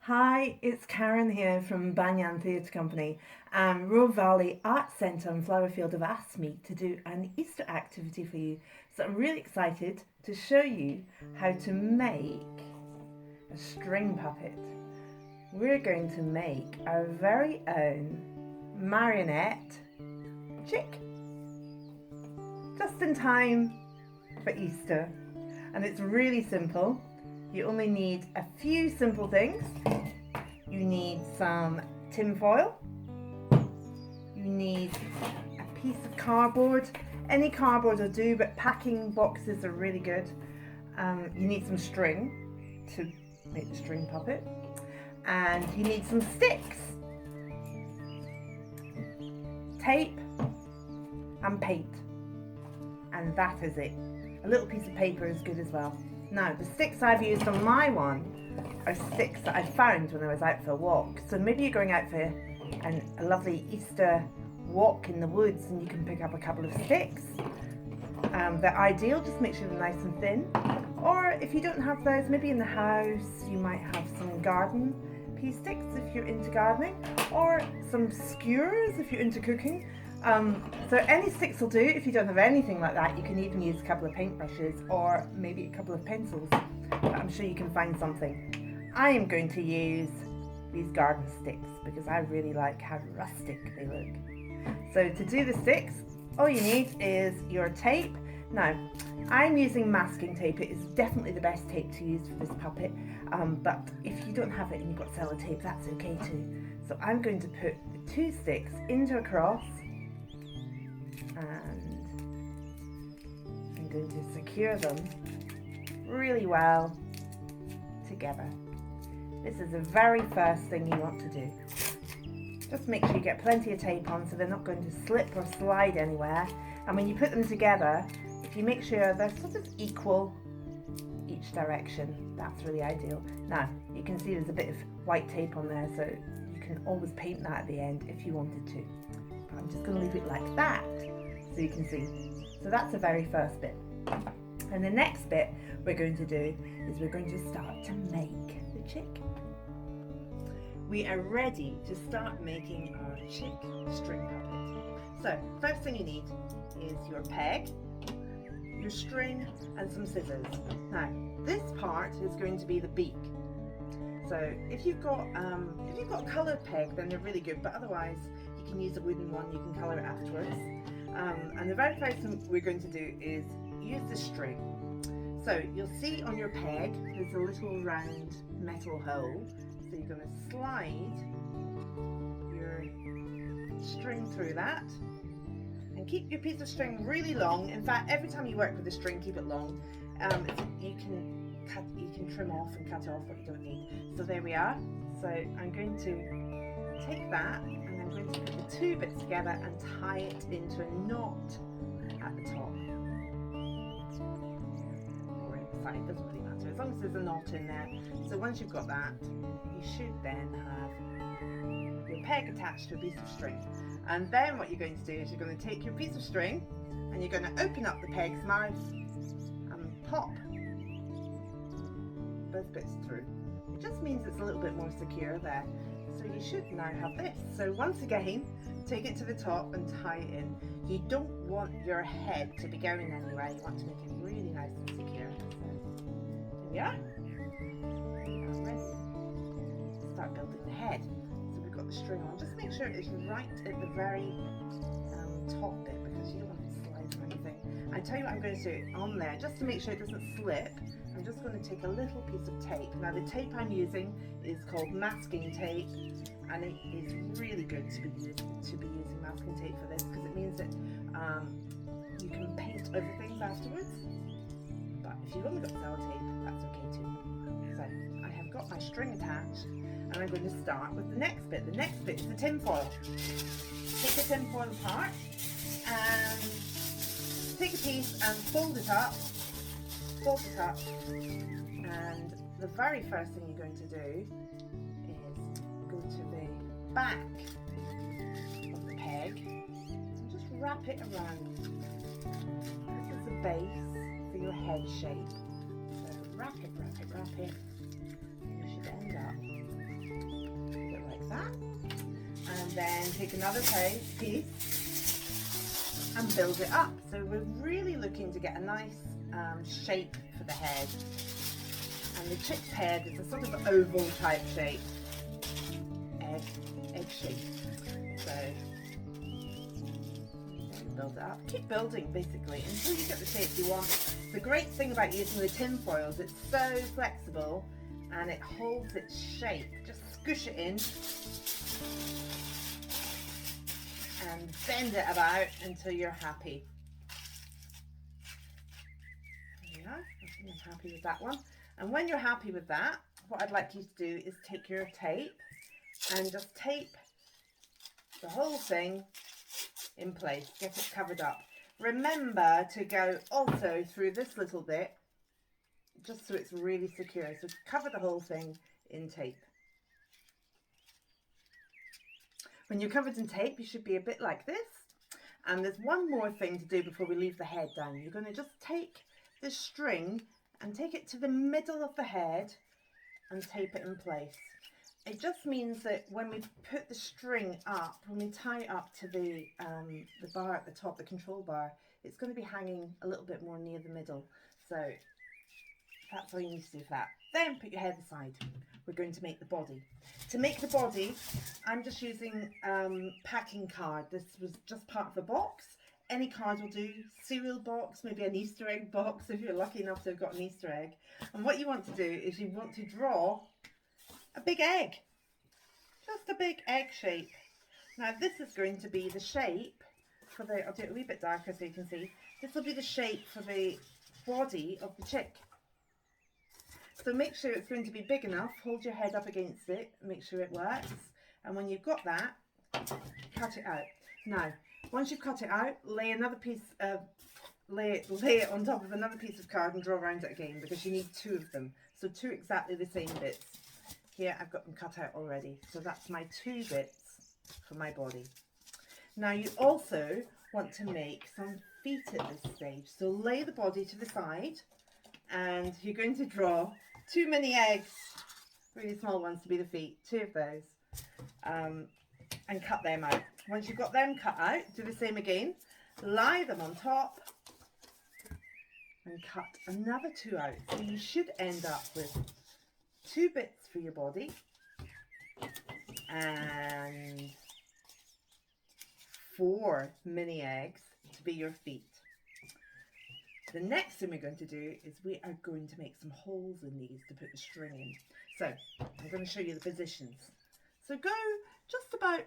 Hi, it's Karen here from Banyan Theatre Company, and Roe Valley Arts Centre in Flowerfield have asked me to do an Easter activity for you. So I'm really excited to show you how to make a string puppet. We're going to make our very own marionette chick, just in time for Easter. And it's really simple. You only need a few simple things. You need some tin foil. You need a piece of cardboard. Any cardboard will do, but packing boxes are really good. You need some string to make the string puppet. And you need some sticks, tape, and paint. And that is it. A little piece of paper is good as well. Now, the sticks I've used on my one are sticks that I found when I was out for a walk. So maybe you're going out for a lovely Easter walk in the woods and you can pick up a couple of sticks. They're ideal, just make sure they're nice and thin. Or if you don't have those, maybe in the house you might have some garden pea sticks if you're into gardening, or some skewers if you're into cooking. So any sticks will do. If you don't have anything like that, you can even use a couple of paintbrushes or maybe a couple of pencils, but I'm sure you can find something. I am going to use these garden sticks because I really like how rustic they look. So to do the sticks, all you need is your tape. Now, I'm using masking tape. It is definitely the best tape to use for this puppet, but if you don't have it and you've got sellotape, that's okay too. So I'm going to put the two sticks into a cross, and I'm going to secure them really well together. This is the very first thing you want to do. Just make sure you get plenty of tape on so they're not going to slip or slide anywhere. And when you put them together, if you make sure they're sort of equal each direction, that's really ideal. Now, you can see there's a bit of white tape on there, so you can always paint that at the end if you wanted to. But I'm just going to leave it like that so you can see. So that's the very first bit. And the next bit we're going to do is we're going to start to make the chick. We are ready to start making our chick string puppet. So first thing you need is your peg, your string, and some scissors. Now this part is going to be the beak. So if you've got a coloured peg, then they're really good, but otherwise you can use a wooden one. You can colour it afterwards. And the very first thing we're going to do is use the string. So you'll see on your peg there's a little round metal hole. So you're going to slide your string through that, and keep your piece of string really long. In fact, every time you work with the string, keep it long. You can trim off and cut off what you don't need. So there we are. So I'm going to take that and I'm going to put the two bits together and tie it into a knot at the top. Or inside, it doesn't really matter, as long as there's a knot in there. So once you've got that, you should then have your peg attached to a piece of string. And then what you're going to do is you're going to take your piece of string and you're going to open up the peg's mouth and pop both bits through. It just means it's a little bit more secure there. So you should now have this. So once again, take it to the top and tie it in. You don't want your head to be going anywhere. You want to make it really nice and secure. So here we are. We are ready to start building the head. So we've got the string on. Just make sure it's right at the very top bit, because you don't want it to slide or anything. I tell you what I'm going to do on there, just to make sure it doesn't slip. I'm just going to take a little piece of tape. Now the tape I'm using is called masking tape, and it is really good to be using masking tape for this, because it means that you can paint over things afterwards. But if you've only got sellotape, that's okay too. So I have got my string attached, and I'm going to start with the next bit. The next bit is the tin foil. Take the tin foil apart and take a piece and fold it up, and the very first thing you're going to do is go to the back of the peg and just wrap it around. This is the base for your head shape. So wrap it, and you should end up that. And then take another piece and build it up. So we're really looking to get a nice shape for the head. And the chick's head is a sort of oval type shape, egg shape. So build it up, keep building basically until you get the shape you want. The great thing about using the tin foil is it's so flexible and it holds its shape. Just squish it in and bend it about until you're happy. There you are. I think I'm happy with that one. And when you're happy with that, what I'd like you to do is take your tape and just tape the whole thing in place, get it covered up. Remember to go also through this little bit, just so it's really secure. So cover the whole thing in tape. When you're covered in tape, you should be a bit like this. And there's one more thing to do before we leave the head down. You're going to just take this string and take it to the middle of the head and tape it in place. It just means that when we put the string up, when we tie it up to the bar at the top, the control bar, it's going to be hanging a little bit more near the middle. So that's all you need to do for that. Then put your head aside. We're going to make the body. To make the body, I'm just using packing card. This was just part of a box. Any card will do. Cereal box, maybe an Easter egg box if you're lucky enough to have got an Easter egg. And what you want to do is you want to draw a big egg, just a big egg shape. Now this is going to be the shape for the, I'll do it a wee bit darker so you can see, this will be the shape for the body of the chick. So make sure it's going to be big enough, hold your head up against it, make sure it works, and when you've got that, cut it out. Now once you've cut it out, lay another piece of, lay it on top of another piece of card and draw around it again, because you need two of them, so two exactly the same bits. Here I've got them cut out already, so that's my two bits for my body. Now you also want to make some feet at this stage, so lay the body to the side and you're going to draw two mini eggs, really small ones to be the feet, two of those, and cut them out. Once you've got them cut out, do the same again, lie them on top and cut another two out. So you should end up with two bits for your body and 4 mini eggs to be your feet. The next thing we're going to do is we are going to make some holes in these to put the string in. So I'm going to show you the positions. So go just about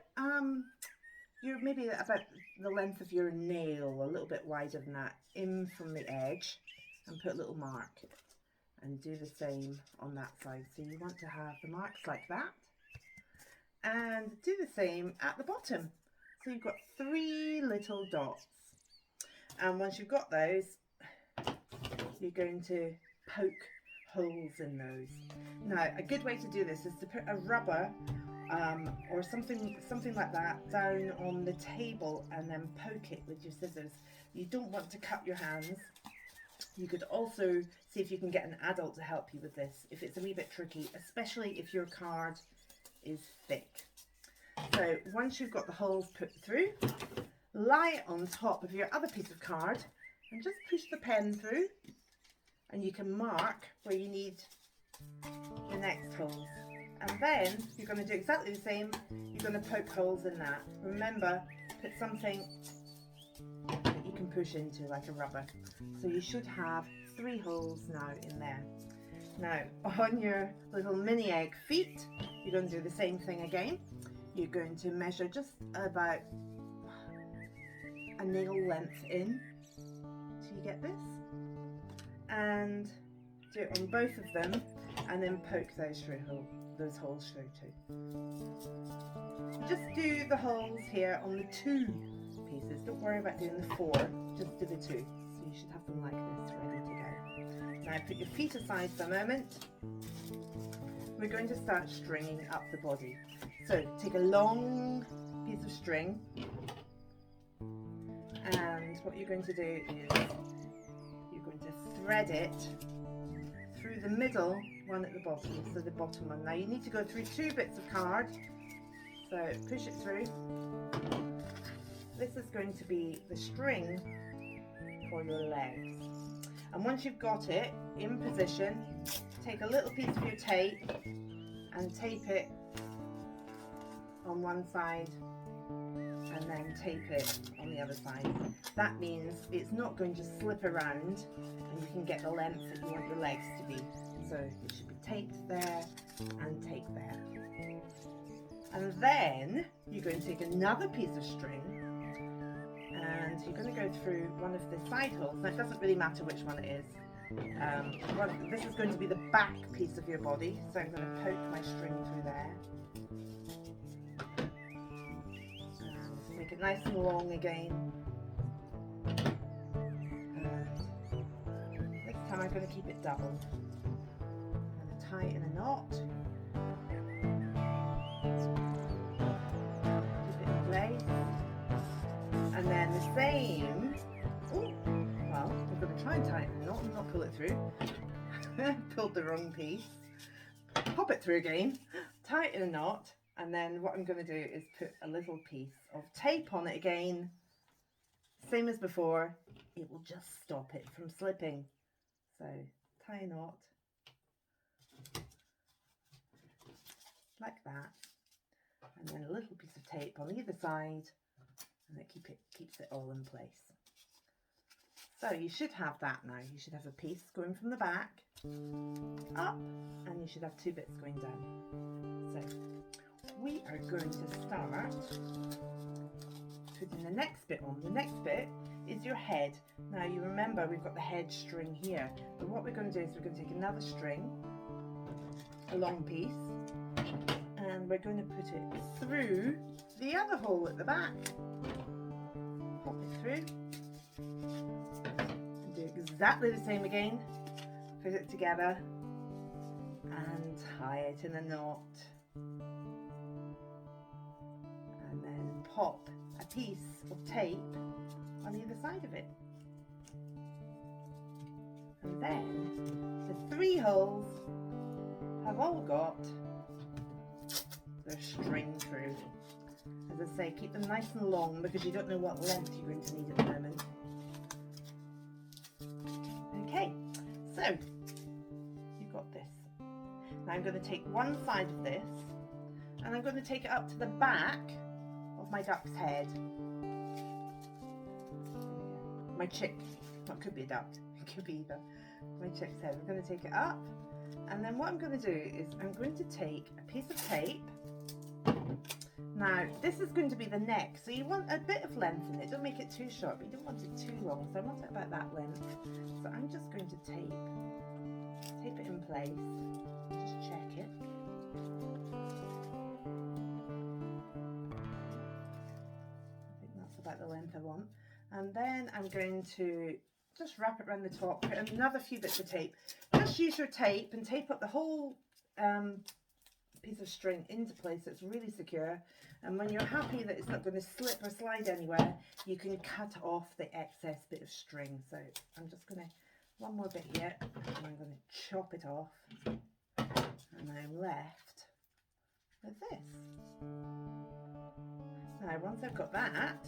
maybe about the length of your nail, a little bit wider than that, in from the edge, and put a little mark. And do the same on that side. So you want to have the marks like that, and do the same at the bottom. So you've got 3 little dots, and once you've got those, you're going to poke holes in those. Now a good way to do this is to put a rubber or something like that down on the table and then poke it with your scissors. You don't want to cut your hands. You could also see if you can get an adult to help you with this if it's a wee bit tricky, especially if your card is thick. So once you've got the holes put through, lie it on top of your other piece of card and just push the pen through, and you can mark where you need the next holes. And then you're going to do exactly the same. You're going to poke holes in that. Remember, put something that you can push into, like a rubber. So you should have 3 holes now in there. Now on your little mini egg feet, you're going to do the same thing again. You're going to measure just about a nail length in till you get this, and do it on both of them, and then poke those holes through too. Just do the holes here on the 2 pieces. Don't worry about doing the 4, just do the 2. So you should have them like this, ready to go. Now put your feet aside for a moment. We're going to start stringing up the body. So take a long piece of string, and what you're going to do is you're going to thread it through the middle one at the bottom, so the bottom one. Now you need to go through 2 bits of card So push it through. This is going to be the string for your legs. And once you've got it in position, take a little piece of your tape and tape it on one side and then tape it on the other side. That means it's not going to slip around and you can get the length that you want your legs to be. So it should be taped there and taped there. And then you're going to take another piece of string and you're going to go through one of the side holes. Now it doesn't really matter which one it is. This is going to be the back piece of your body, so I'm going to poke my string through there. And make it nice and long again. And this time I'm going to keep it double. I'm going to tie it in a knot. Keep it in place. And then the same. Ooh, well, I'm going to try and tie it in a knot and not pull it through. Pulled the wrong piece. Pop it through again, tie it in a knot, and then what I'm going to do is put a little piece of tape on it again. Same as before, it will just stop it from slipping. So tie a knot like that, and then a little piece of tape on either side, and it keeps it all in place. So you should have that now. You should have a piece going from the back up, and you should have two bits going down. So we are going to start putting the next bit on. The next bit is your head. Now you remember we've got the head string here, but what we're going to do is we're going to take another string, a long piece, and we're going to put it through the other hole at the back. Pop it through. Do exactly the same again. Put it together and tie it in a knot, and then pop a piece of tape on either side of it, and then the three holes have all got their string through. As I say, keep them nice and long because you don't know what length you're going to need at the moment. Okay, so you've got this. Now I'm going to take one side of this and I'm going to take it up to the back of my duck's head. My chick, well, it could be a duck, it could be either. My chick's head. I'm going to take it up, and then what I'm going to do is I'm going to take a piece of tape. Now this is going to be the neck, so you want a bit of length in it. Don't make it too short, but you don't want it too long, so I want it about that length. So I'm just going to tape it in place, just check it. I think that's about the length I want. And then I'm going to just wrap it around the top, put another few bits of tape. Just use your tape and tape up the whole piece of string into place so it's really secure. And when you're happy that it's not going to slip or slide anywhere, you can cut off the excess bit of string. So I'm just going to, one more bit here, and I'm going to chop it off, and I'm left with this. Now once I've got that,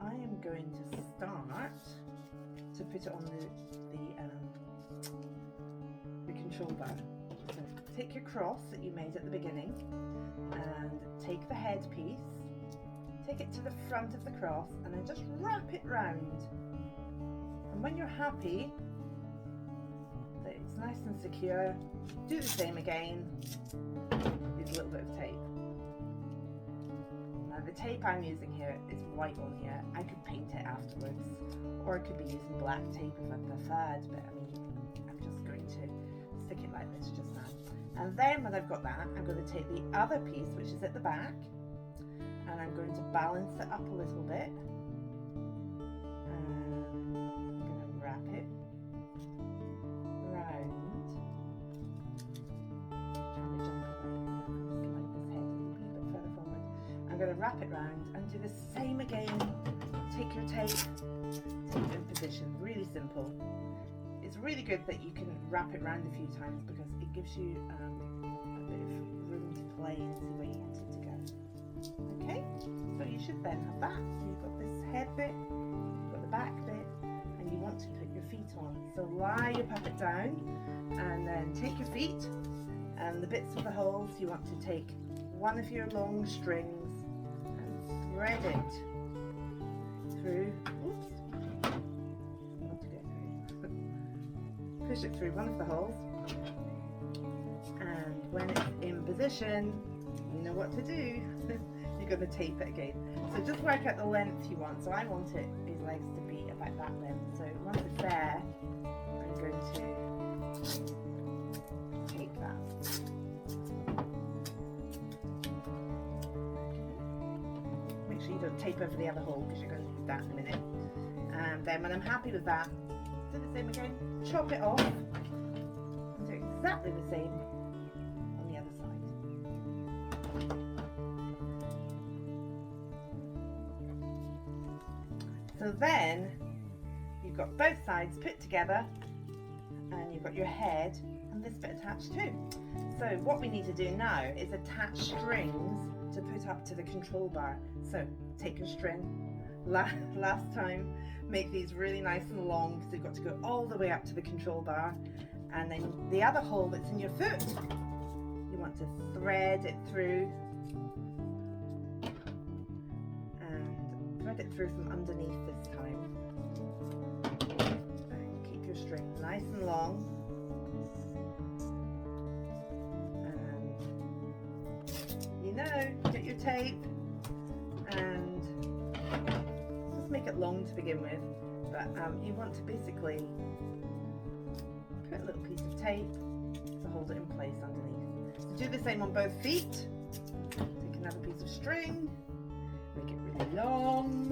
I am going to start to put it on the control bar. So take your cross that you made at the beginning and take the head piece, take it to the front of the cross, and then just wrap it round. And when you're happy that it's nice and secure, do the same again. Use a little bit of tape. Now the tape I'm using here is white on here. I could paint it afterwards, or I could be using black tape if I preferred, but I mean, I'm just going to stick it like this just now. And then when I've got that, I'm going to take the other piece, which is at the back, and I'm going to balance it up a little bit. And I'm going to wrap it round. Trying to jump away, slide this head a little bit further forward. I'm going to wrap it round and do the same again. Take your tape, take it in position. Really simple. It's really good that you can wrap it round a few times because it gives you a bit of room to play and see where you want it to go. Okay, so you should then have that. So you've got this head bit, you've got the back bit, and you want to put your feet on. So lie your puppet down and then take your feet and the bits of the holes. You want to take one of your long strings and thread it through. Oops. I want to go through. Push it through one of the holes, and when it's in position, you know what to do. You're going to tape it again. So just work out the length you want. So I want his legs to be about that length. So once it's there, I'm going to tape that. Make sure you don't tape over the other hole because you're going to need that in a minute. And then when I'm happy with that, do the same again. Chop it off and do exactly the same on the other side. So then you've got both sides put together and you've got your head and this bit attached too. So what we need to do now is attach strings to put up to the control bar. So take your string, last time, make these really nice and long because they've got to go all the way up to the control bar, and then the other hole that's in your foot, you want to thread it through. Thread it through from underneath this time. And keep your string nice and long. And you know, get your tape and just make it long to begin with. But you want to basically put a little piece of tape to hold it in place underneath. So do the same on both feet. Take another piece of string. Make it really long.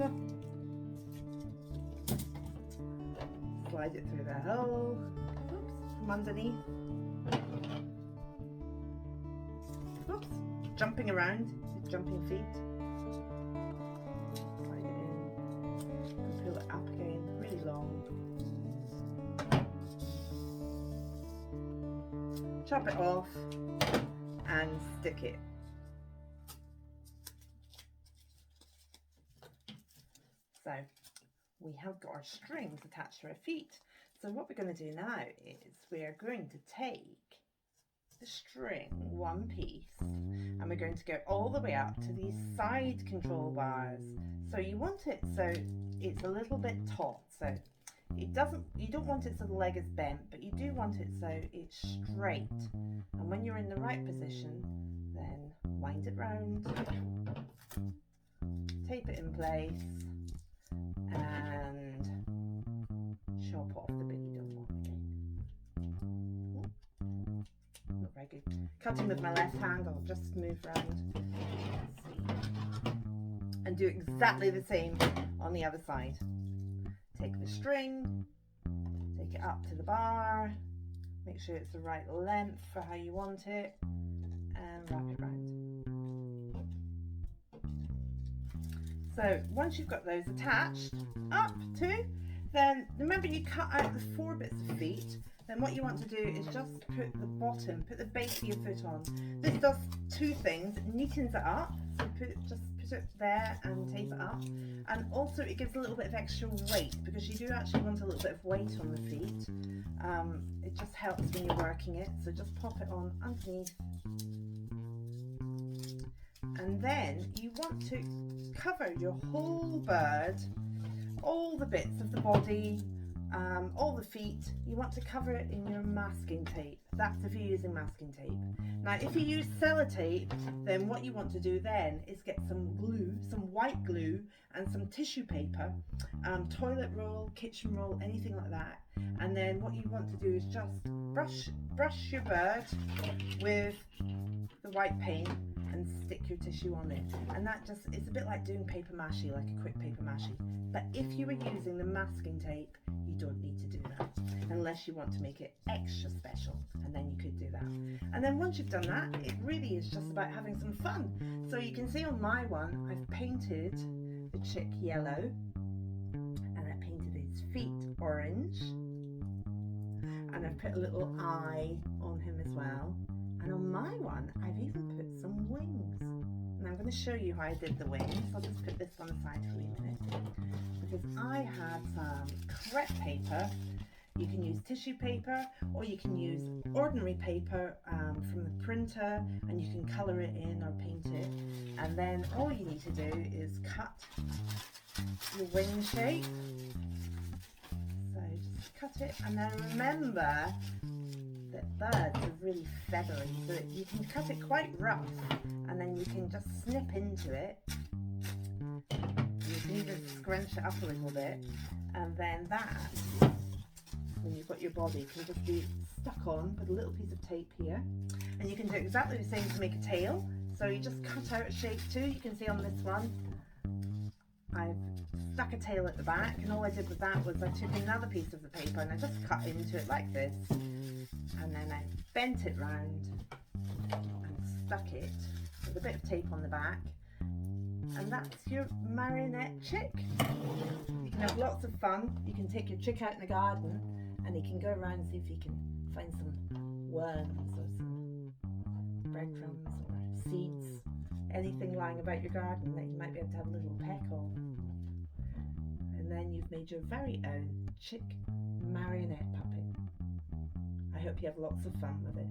Slide it through the hole. Oops, from underneath. Oops, jumping around, jumping feet. Slide it in and pull it up again, really long. Chop it off and stick it. So we have got our strings attached to our feet. So what we're going to do now is we are going to take the string, one piece, and we're going to go all the way up to these side control bars. So you want it so it's a little bit taut. So you don't want it so the leg is bent, but you do want it so it's straight. And when you're in the right position, then wind it round, tape it in place, and chop off the bit you don't want again. Not very good. Cutting with my left hand, I'll just move around. And do exactly the same on the other side. Take the string, take it up to the bar, make sure it's the right length for how you want it, and wrap it round. So once you've got those attached up to, then remember you cut out the 4 bits of feet. Then what you want to do is just put the bottom, put the base of your foot on. This does 2 things. It neatens it up, so just put it there and tape it up. And also it gives a little bit of extra weight because you do actually want a little bit of weight on the feet. It just helps when you're working it. So just pop it on underneath. And then you want to cover your whole bird, all the bits of the body, all the feet. You want to cover it in your masking tape. That's if you're using masking tape. Now if you use sellotape, then what you want to do then is get some glue, some white glue and some tissue paper, toilet roll, kitchen roll, anything like that. And then what you want to do is just brush your bird with the white paint and stick your tissue on it, and that just, it's a bit like doing paper mâché, like a quick paper mâché. But if you were using the masking tape, you don't need to do that unless you want to make it extra special, and then you could do that. And then once you've done that, it really is just about having some fun. So you can see on my one, I've painted the chick yellow and I painted his feet orange, and I've put a little eye on him as well. And on my one, I've even put some wings. And I'm going to show you how I did the wings. I'll just put this one aside for a minute, because I had some crepe paper. You can use tissue paper, or you can use ordinary paper from the printer, and you can colour it in or paint it. And then all you need to do is cut your wing shape. So just cut it, and then remember that birds are really feathery, so that you can cut it quite rough, and then you can just snip into it. You can even scrunch it up a little bit, and then that, when you've got your body, can just be stuck on with a little piece of tape here. And you can do exactly the same to make a tail. So you just cut out a shape too. You can see on this one, I've stuck a tail at the back, and all I did with that was I took another piece of the paper and I just cut into it like this, and then I bent it round and stuck it with a bit of tape on the back, and that's your marionette chick. You can have lots of fun. You can take your chick out in the garden, and he can go around and see if he can find some worms or some breadcrumbs or seeds, anything lying about your garden that you might be able to have a little peck of. And then you've made your very own chick marionette puppet. I hope you have lots of fun with it.